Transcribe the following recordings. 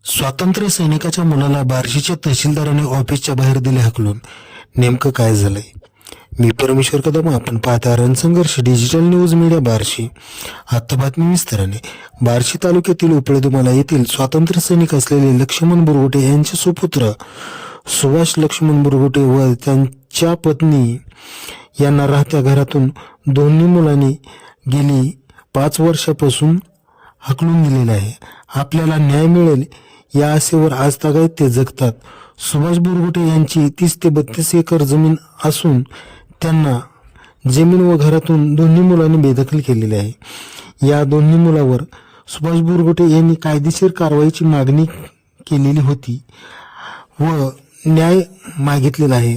स्वातंत्र्य सैनिकाच्या मुलाला बार्शीच्या तहसीलदाराने ऑफिसच्या बाहेर दिले हाकलून. नेमकं काय झालंय? मी परमेश्वर कदम, आपण पाहता रणसंघर्ष डिजिटल न्यूज मीडिया बार्शी. आता बातमी विस्ताराने. बार्शी तालुक्यातील उपळेदुमाला येथील स्वातंत्र्य सैनिक असलेले लक्ष्मण बुरगुटे यांचे सुपुत्र सुभाष लक्ष्मण बुरगुटे व त्यांच्या पत्नी यांना राहत्या घरातून दोन्ही मुलांनी गेली 5 वर्षापासून हाकलून दिलेले आहे. आपल्याला न्याय मिळेल या आशेवर आज तागायत ते जगतात. सुभाष बुरगुटे यांची 30 ते 32 एकर जमीन असून त्यांना जमीन व घरातून दोन्ही मुलांनी बेदखल केलेली आहे. या दोन्ही मुलावर सुभाष बुरगुटे यांनी कायदेशीर कारवाईची मागणी केलेली होती व न्याय मागितलेला आहे.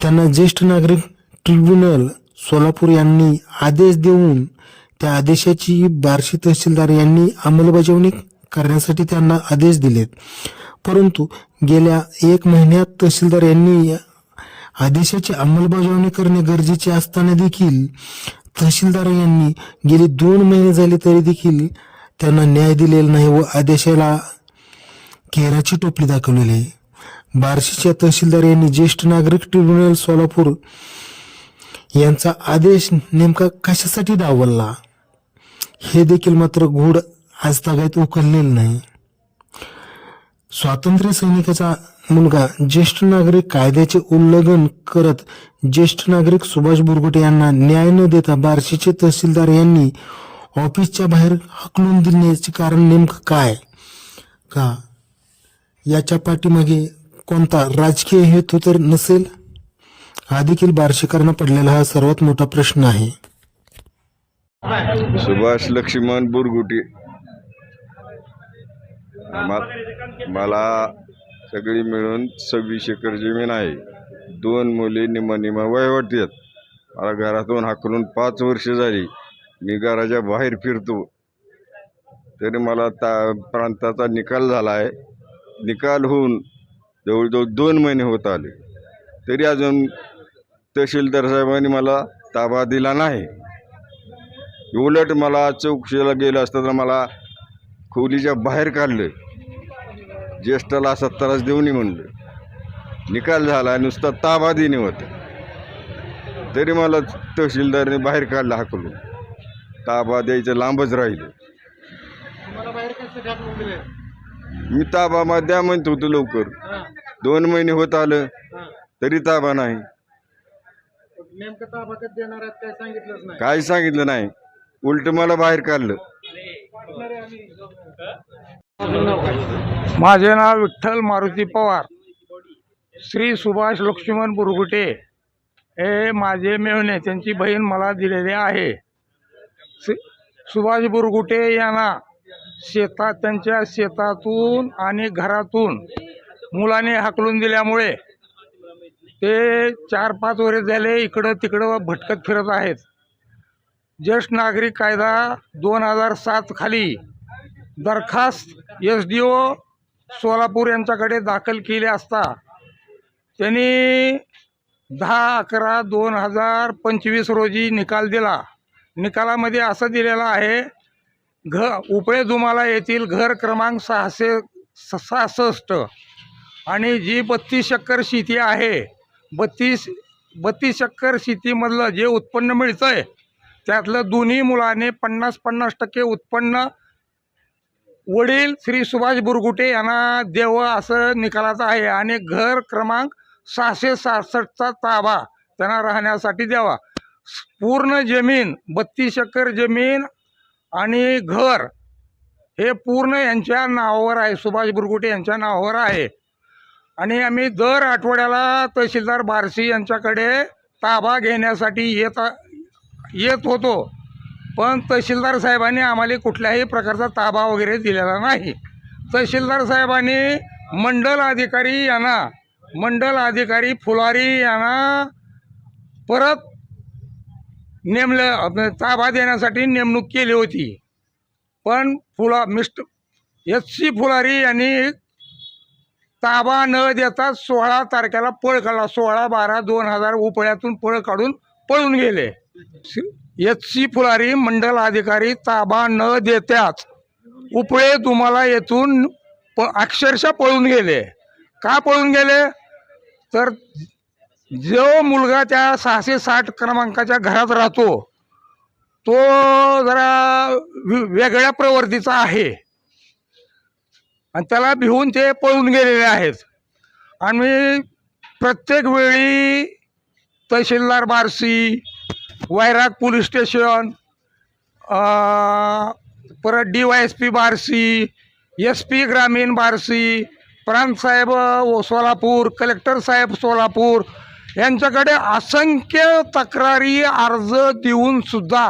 त्यांना ज्येष्ठ नागरिक ट्रिब्युनल सोलापूर यांनी आदेश देऊन त्या आदेशाची बार्शी तहसीलदार यांनी अंमलबजावणी करण्यासाठी त्यांना आदेश दिलेत. परंतु गेल्या 1 महिन्यात तहसीलदार यांनी आदेशाची अंमलबजावणी करणे गरजेचे असताना देखील तहसीलदार यांनी गेली 2 महिने झाले तरी देखील त्यांना न्याय दिलेला नाही व आदेशाला केराची टोपली दाखवलेली आहे. बार्शीच्या तहसीलदार यांनी ज्येष्ठ नागरिक ट्रिब्युनल सोलापूर यांचा आदेश नेमका कशासाठी डावलला हे देखील मात्र गूढ आजतागायत उकललेलं नाही. स्वातंत्र्य सैनिकाचा मुलगा ज्येष्ठ नागरिक कायद्याचे उल्लंघन करत ज्येष्ठ नागरिक सुभाष बुरगुटे यांना न्याय न देता बार्शीचे तहसीलदार यांनी ऑफिसच्या बाहेर हाकलून देण्याचे कारण नेमकं काय? का याच्या पाठीमागे कोणता राजकीय हेतू तर नसेल? हा देखील बार्शीकरांना पडलेला हा सर्वात मोठा प्रश्न आहे. सुभाष लक्ष्मण बुरगुटे, मला सगळी मिळून 26 एकर जमीन आहे. 2 मुली निम वयवट आहेत. मला घरातून हाकलून 5 वर्ष झाली. मी घराच्या बाहेर फिरतो तरी मला प्रांताचा निकाल झाला आहे. निकाल होऊन जवळजवळ 2 महिने होत आले तरी अजून तहसीलदार साहेबांनी मला ताबा दिला नाही. उलट मला चौकशीला गेलं असतं तर मला खोलीच्या बाहेर काढलं. ज्येष्ठाला असा त्रास देऊन म्हणलं. निकाल झाला, नुसता ताबा देणे होतं तरी मला तहसीलदारने बाहेर काढलं हाकलून. ताबा द्यायचं लांबच राहिलं. मी ताबा द्या म्हणत होतो लवकर. 2 महिने होत आलं तरी ताबा नाही. काय सांगितलं नाही, उलट मला बाहेर काढलं. माझे नाव विठ्ठल मारुती पवार. श्री सुभाष लक्ष्मण बुरगुटे हे माझे मेव्हणे, त्यांची बहीण मला दिलेली आहे. सुभाष बुरगुटे यांना त्यांच्या शेतातून आणि घरातून मुलाने हाकलून दिल्यामुळे ते 4-5 वर्ष झाले इकडं तिकडं भटकत फिरत आहेत. ज्येष्ठ नागरिक कायदा 2007 खाली दरखास्त SDO सोलापूर यांच्याकडे दाखल केली असता त्यांनी 10/11/2025 रोजी निकाल दिला. निकालामध्ये असं दिलेलं आहे, उपळेदुमाला येथील घर क्रमांक 666 आणि जी 32 एकर शेती आहे, 32 एकर शेतीमधलं जे उत्पन्न मिळतं आहे त्यातलं दोन्ही मुलाने 50% उत्पन्न वडील श्री सुभाष बुरगुटे यांना द्यावं असं निकालाचं आहे. आणि घर क्रमांक 666चा ताबा त्यांना राहण्यासाठी द्यावा. पूर्ण जमीन 32 एकर जमीन आणि घर हे पूर्ण यांच्या नावावर आहे, सुभाष बुरगुटे यांच्या नावावर आहे. आणि आम्ही दर आठवड्याला तहसीलदार बार्शी यांच्याकडे ताबा घेण्यासाठी येत होतो, पण तहसीलदार साहेबांनी आम्हाला कुठल्याही प्रकारचा ताबा वगैरे दिलेला नाही. तहसीलदार साहेबांनी मंडल अधिकारी फुलारी यांना परत नेमलं, ताबा देण्यासाठी नेमणूक केली होती. पण SC फुलारी यांनी ताबा न देता 16 तारखेला पळ काढला. 16/12/2000 उपळ्यातून पळ काढून पळून गेले. SC फुलारी मंडल अधिकारी ताबा न देत्याच उपळेदुमाला येथून अक्षरशः पळून गेले. का पळून गेले तर जो मुलगा त्या 660 क्रमांकाच्या घरात राहतो तो जरा वेगळ्या प्रवृत्तीचा आहे आणि त्याला भिवून ते पळून गेलेले आहेत. आणि प्रत्येक वेळी तहसीलदार बार्शी, वैराग पोलीस स्टेशन, परत DYSP बार्शी, SP ग्रामीण बार्शी, प्रांतसाहेब सोलापूर, कलेक्टर साहेब सोलापूर यांच्याकडे असंख्य तक्रारी अर्ज देऊन सुद्धा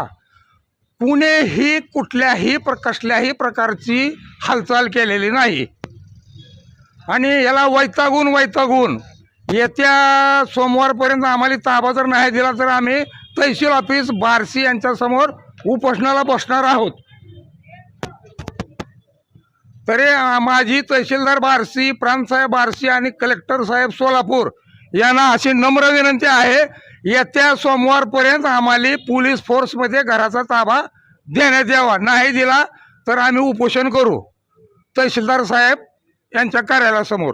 कुणीही कुठल्याही कसल्याही प्रकारची हालचाल केलेली नाही. आणि याला वैतागून येत्या सोमवारपर्यंत आम्हाला ताबा जर नाही दिला तर आम्ही तहसील ऑफिस बार्शी यांच्यासमोर उपोषणाला बसणार आहोत. तरी माझी तहसीलदार बार्शी, प्रांतसाहेब बार्शी आणि कलेक्टर साहेब सोलापूर यांना अशी नम्र विनंती आहे, येत्या सोमवारपर्यंत आम्हाला पोलीस फोर्समध्ये घराचा ताबा देण्यात यावा. नाही दिला तर आम्ही उपोषण करू तहसीलदार साहेब यांच्या कार्यालयासमोर.